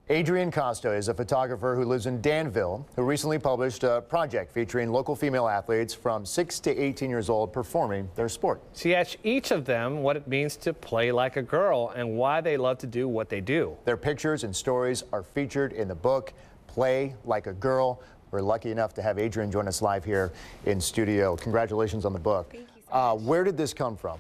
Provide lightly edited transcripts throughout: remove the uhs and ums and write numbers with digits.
Adriane Costa is a photographer who lives in Danville, who recently published a project featuring local female athletes from 6 to 18 years old performing their sport. She asked each of them what it means to play like a girl and why they love to do what they do. Their pictures and stories are featured in the book, Play Like a Girl. We're lucky enough to have Adriane join us live here in studio. Congratulations on the book. Thank you so much. Where did this come from?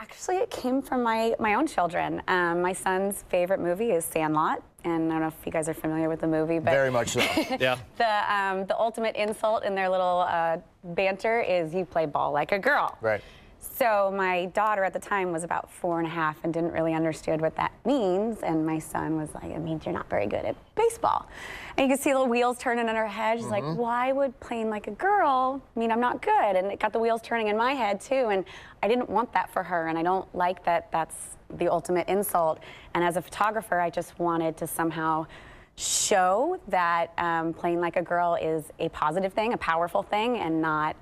Actually, it came from my own children. My son's favorite movie is Sandlot, and I don't know if you guys are familiar with the movie, but Very much so. Yeah. The ultimate insult in their little banter is you play ball like a girl. Right. So my daughter at the time was about 4.5 and didn't really understand what that means, and my son was like, it means you're not very good at baseball. And you could see little wheels turning in her head. She's like, why would playing like a girl mean I'm not good? And it got the wheels turning in my head too, and I didn't want that for her, and I don't like that that's the ultimate insult. And as a photographer, I just wanted to somehow show that playing like a girl is a positive thing, a powerful thing, and not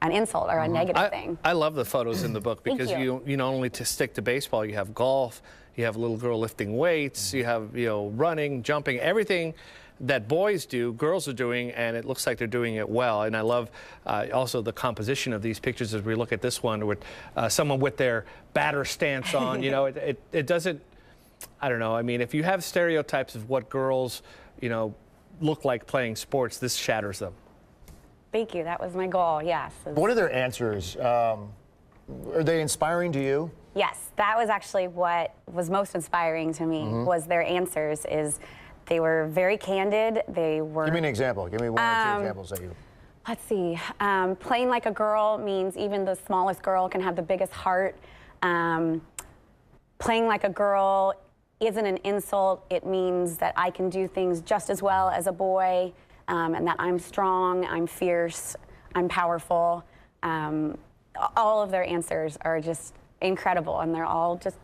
an insult or a negative thing. I love the photos in the book because you. you not only to stick to baseball, you have golf, you have a little girl lifting weights, you have running, jumping, everything that boys do, girls are doing, and it looks like they're doing it well. And I love also the composition of these pictures as we look at this one with someone with their batter stance on. It doesn't, I don't know, I mean, if you have stereotypes of what girls, look like playing sports, this shatters them. Thank you. That was my goal. Yes. What are their answers? Are they inspiring to you? Yes, that was actually what was most inspiring to me. Was their answers. Is they were very candid. They were. Give me an example. Give me one or two examples that you. Let's see. Playing like a girl means even the smallest girl can have the biggest heart. Playing like a girl isn't an insult. It means that I can do things just as well as a boy. And that I'm strong, I'm fierce, I'm powerful. All of their answers are just incredible, and they're all just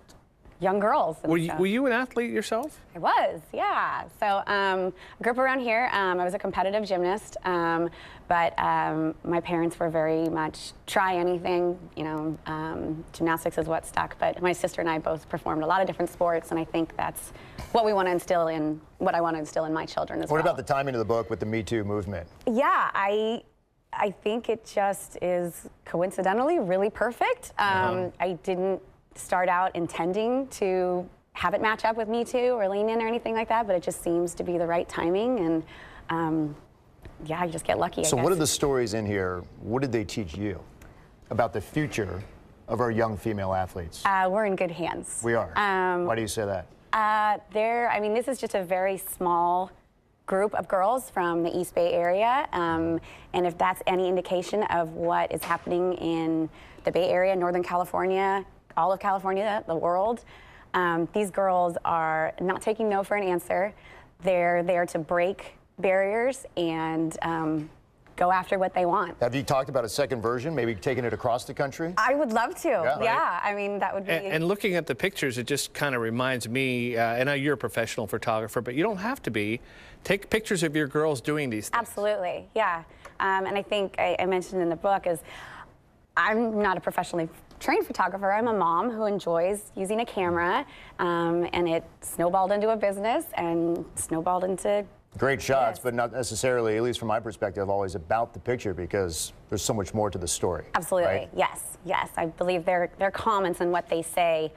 young girls. Were you an athlete yourself? I was, yeah. So I grew up around here. I was a competitive gymnast, but my parents were very much try anything. Gymnastics is what stuck. But my sister and I both performed a lot of different sports, and I think that's what we want to instill in, what I want to instill in my children as well. What about the timing of the book with the Me Too movement? Yeah, I think it just is coincidentally really perfect. I didn't start out intending to have it match up with Me Too or lean in or anything like that, but it just seems to be the right timing, and yeah, I just get lucky, I So guess. what are the stories in here? What did they teach you about the future of our young female athletes? We're in good hands. We are. Why do you say that? I mean, this is just a very small group of girls from the East Bay area, and if that's any indication of what is happening in the Bay Area, Northern California, all of California, the world, these girls are not taking no for an answer. They're there to break barriers and go after what they want. Have you talked about a second version, maybe taking it across the country? I would love to. Yeah, right. I mean, that would be. And looking at the pictures, it just kind of reminds me, and I know you're a professional photographer, but you don't have to be. Take pictures of your girls doing these things. Absolutely, yeah. And I think I mentioned in the book is I'm not a professionally trained photographer. I'm a mom who enjoys using a camera, and it snowballed into a business and snowballed into Great shots, but not necessarily, at least from my perspective, always about the picture, because there's so much more to the story. Absolutely, right? yes. I believe their comments and what they say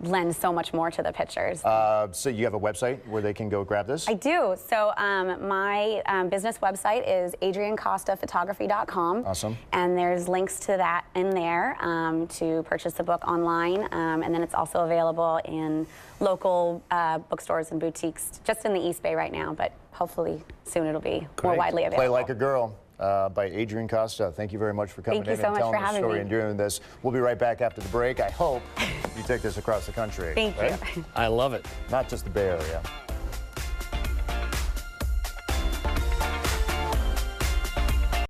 lend so much more to the pictures. So you have a website where they can go grab this? I do. So my business website is adrianecostaphotography.com. Awesome. And there's links to that in there to purchase the book online. And then it's also available in local bookstores and boutiques, just in the East Bay right now, but hopefully soon it'll be more widely available. Play Like a Girl by Adriane Costa. Thank you very much for coming in and telling the story and doing this. We'll be right back after the break. I hope you take this across the country. Thank you. I love it. Not just the Bay Area.